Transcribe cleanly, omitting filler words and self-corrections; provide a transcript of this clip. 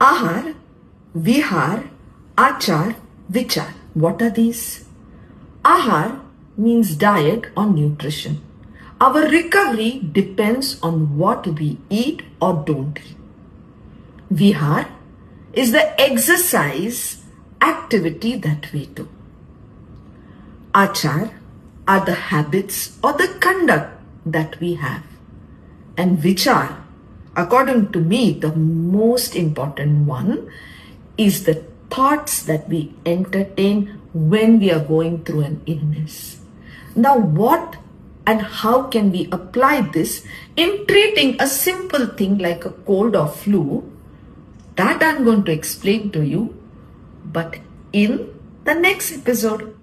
Ahar, Vihar, Achar, Vichar. What are these? Ahar means diet or nutrition. Our recovery depends on what we eat or don't eat. Vihar is the exercise activity that we do. Achar are the habits or the conduct that we have. And Vichar, according to me, the most important one is the thoughts that we entertain when we are going through an illness. Now, what and how can we apply this in treating a simple thing like a cold or flu? That I'm going to explain to you, but in the next episode.